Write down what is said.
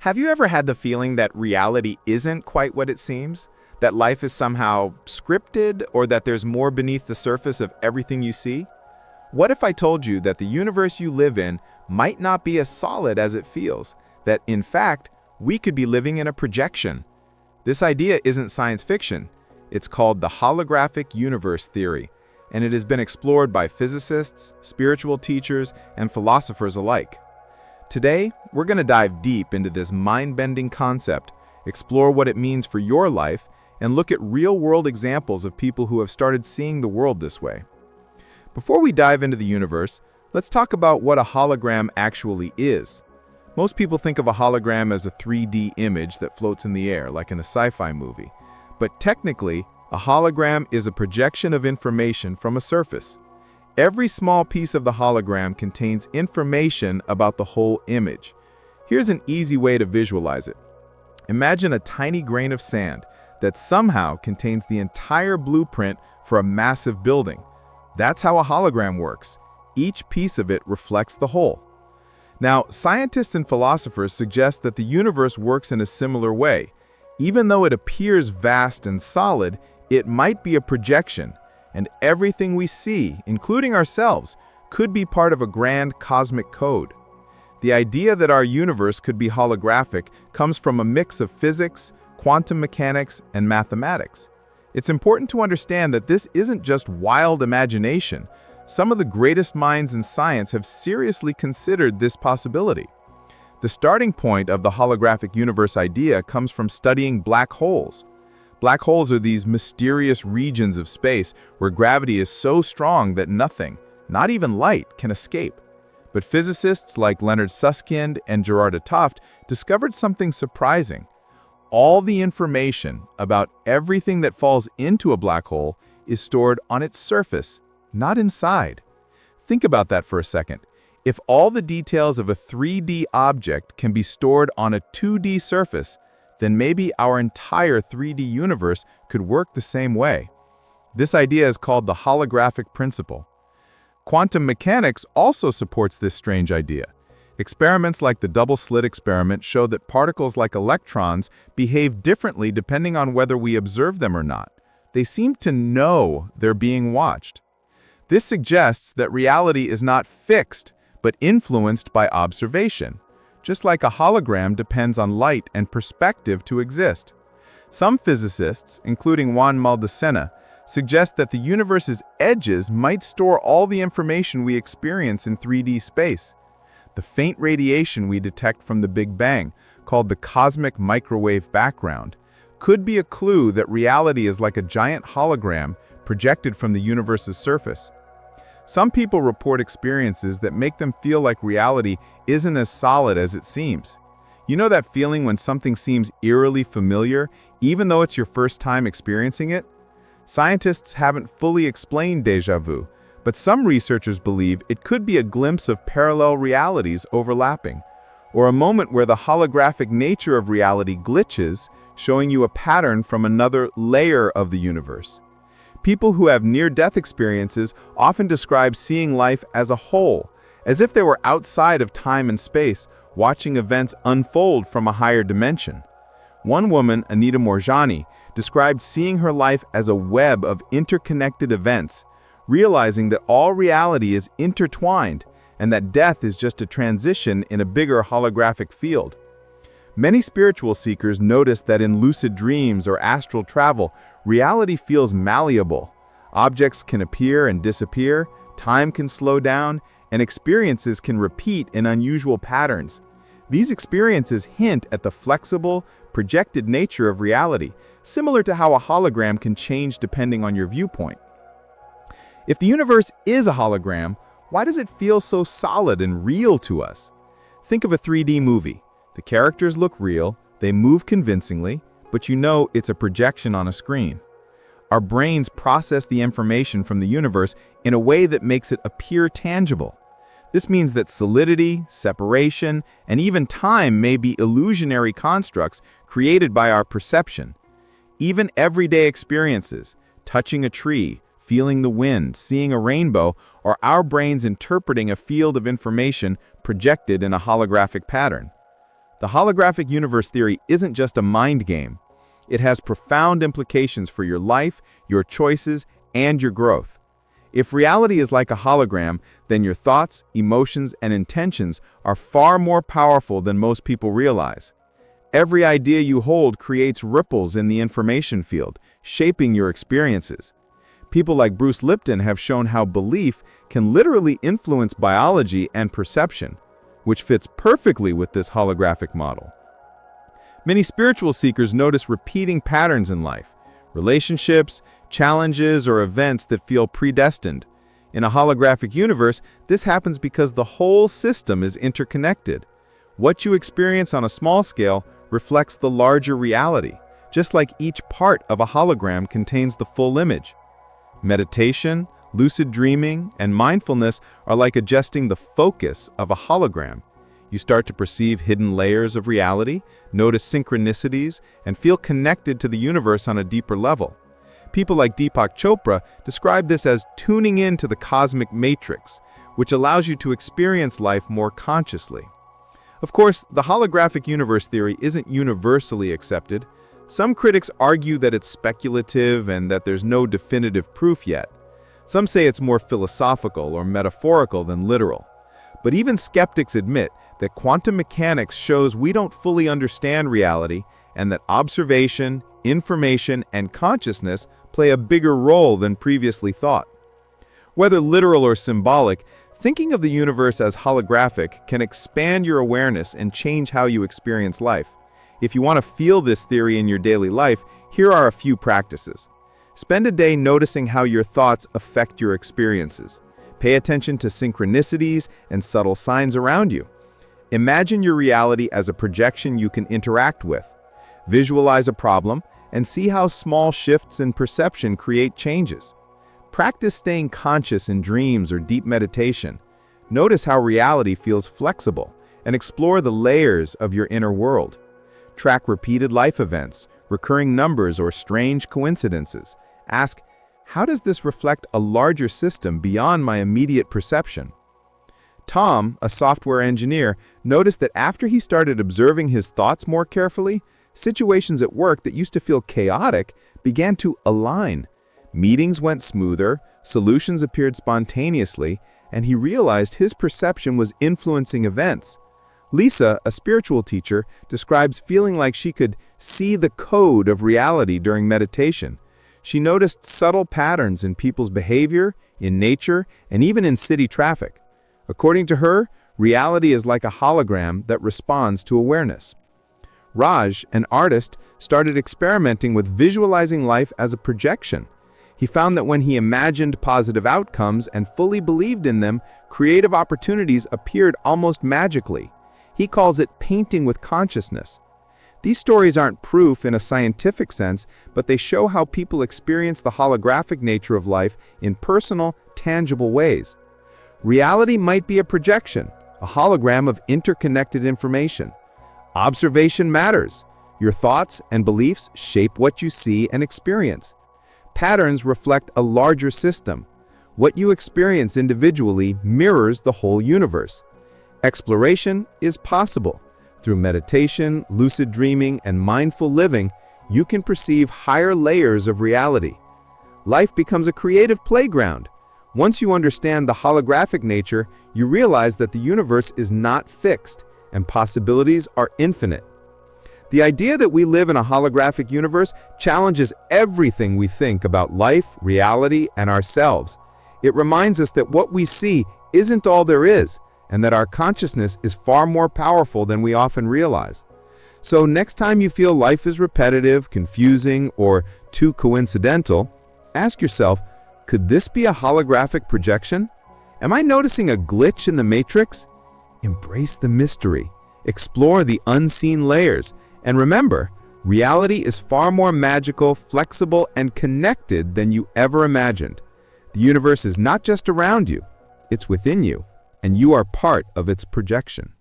Have you ever had the feeling that reality isn't quite what it seems? That life is somehow scripted, or that there's more beneath the surface of everything you see? What if I told you that the universe you live in might not be as solid as it feels? That, in fact, we could be living in a projection? This idea isn't science fiction. It's called the holographic universe theory, and it has been explored by physicists, spiritual teachers, and philosophers alike. Today, we're going to dive deep into this mind-bending concept, explore what it means for your life, and look at real-world examples of people who have started seeing the world this way. Before we dive into the universe, let's talk about what a hologram actually is. Most people think of a hologram as a 3D image that floats in the air, like in a sci-fi movie. But technically, a hologram is a projection of information from a surface. Every small piece of the hologram contains information about the whole image. Here's an easy way to visualize it. Imagine a tiny grain of sand that somehow contains the entire blueprint for a massive building. That's how a hologram works. Each piece of it reflects the whole. Now, scientists and philosophers suggest that the universe works in a similar way. Even though it appears vast and solid, it might be a projection, and everything we see, including ourselves, could be part of a grand cosmic code. The idea that our universe could be holographic comes from a mix of physics, quantum mechanics, and mathematics. It's important to understand that this isn't just wild imagination. Some of the greatest minds in science have seriously considered this possibility. The starting point of the holographic universe idea comes from studying black holes. Black holes are these mysterious regions of space where gravity is so strong that nothing, not even light, can escape. But physicists like Leonard Susskind and Gerard 't Hooft discovered something surprising. All the information about everything that falls into a black hole is stored on its surface, not inside. Think about that for a second. If all the details of a 3D object can be stored on a 2D surface, then maybe our entire 3D universe could work the same way. This idea is called the holographic principle. Quantum mechanics also supports this strange idea. Experiments like the double-slit experiment show that particles like electrons behave differently depending on whether we observe them or not. They seem to know they're being watched. This suggests that reality is not fixed, but influenced by observation, just like a hologram depends on light and perspective to exist. Some physicists, including Juan Maldacena, suggest that the universe's edges might store all the information we experience in 3D space. The faint radiation we detect from the Big Bang, called the cosmic microwave background, could be a clue that reality is like a giant hologram projected from the universe's surface. Some people report experiences that make them feel like reality isn't as solid as it seems. You know that feeling when something seems eerily familiar, even though it's your first time experiencing it? Scientists haven't fully explained déjà vu, but some researchers believe it could be a glimpse of parallel realities overlapping, or a moment where the holographic nature of reality glitches, showing you a pattern from another layer of the universe. People who have near-death experiences often describe seeing life as a whole, as if they were outside of time and space, watching events unfold from a higher dimension. One woman, Anita Morjani, described seeing her life as a web of interconnected events, realizing that all reality is intertwined and that death is just a transition in a bigger holographic field. Many spiritual seekers notice that in lucid dreams or astral travel, reality feels malleable. Objects can appear and disappear, time can slow down, and experiences can repeat in unusual patterns. These experiences hint at the flexible, projected nature of reality, similar to how a hologram can change depending on your viewpoint. If the universe is a hologram, why does it feel so solid and real to us? Think of a 3D movie. The characters look real, they move convincingly, but you know it's a projection on a screen. Our brains process the information from the universe in a way that makes it appear tangible. This means that solidity, separation, and even time may be illusionary constructs created by our perception. Even everyday experiences, touching a tree, feeling the wind, seeing a rainbow, are our brains interpreting a field of information projected in a holographic pattern. The holographic universe theory isn't just a mind game. It has profound implications for your life, your choices, and your growth. If reality is like a hologram, then your thoughts, emotions, and intentions are far more powerful than most people realize. Every idea you hold creates ripples in the information field, shaping your experiences. People like Bruce Lipton have shown how belief can literally influence biology and perception, which fits perfectly with this holographic model. Many spiritual seekers notice repeating patterns in life, relationships, challenges, or events that feel predestined. In a holographic universe, this happens because the whole system is interconnected. What you experience on a small scale reflects the larger reality, just like each part of a hologram contains the full image. Meditation, lucid dreaming, and mindfulness are like adjusting the focus of a hologram. You start to perceive hidden layers of reality, notice synchronicities, and feel connected to the universe on a deeper level. People like Deepak Chopra describe this as tuning into the cosmic matrix, which allows you to experience life more consciously. Of course, the holographic universe theory isn't universally accepted. Some critics argue that it's speculative and that there's no definitive proof yet. Some say it's more philosophical or metaphorical than literal. But even skeptics admit that quantum mechanics shows we don't fully understand reality and that observation, information, and consciousness play a bigger role than previously thought. Whether literal or symbolic, thinking of the universe as holographic can expand your awareness and change how you experience life. If you want to feel this theory in your daily life, here are a few practices. Spend a day noticing how your thoughts affect your experiences. Pay attention to synchronicities and subtle signs around you. Imagine your reality as a projection you can interact with. Visualize a problem and see how small shifts in perception create changes. Practice staying conscious in dreams or deep meditation. Notice how reality feels flexible and explore the layers of your inner world. Track repeated life events, recurring numbers, or strange coincidences. Ask, how does this reflect a larger system beyond my immediate perception? Tom, a software engineer, noticed that after he started observing his thoughts more carefully, situations at work that used to feel chaotic began to align. Meetings went smoother, solutions appeared spontaneously, and he realized his perception was influencing events. Lisa, a spiritual teacher, describes feeling like she could see the code of reality during meditation. She noticed subtle patterns in people's behavior, in nature, and even in city traffic. According to her, reality is like a hologram that responds to awareness. Raj, an artist, started experimenting with visualizing life as a projection. He found that when he imagined positive outcomes and fully believed in them, creative opportunities appeared almost magically. He calls it painting with consciousness. These stories aren't proof in a scientific sense, but they show how people experience the holographic nature of life in personal, tangible ways. Reality might be a projection, a hologram of interconnected information. Observation matters. Your thoughts and beliefs shape what you see and experience. Patterns reflect a larger system. What you experience individually mirrors the whole universe. Exploration is possible. Through meditation, lucid dreaming, and mindful living, you can perceive higher layers of reality. Life becomes a creative playground. Once you understand the holographic nature, you realize that the universe is not fixed and possibilities are infinite. The idea that we live in a holographic universe challenges everything we think about life, reality, and ourselves. It reminds us that what we see isn't all there is, and that our consciousness is far more powerful than we often realize. So next time you feel life is repetitive, confusing, or too coincidental, ask yourself, could this be a holographic projection? Am I noticing a glitch in the matrix? Embrace the mystery, explore the unseen layers, and remember, reality is far more magical, flexible, and connected than you ever imagined. The universe is not just around you, it's within you, and you are part of its projection.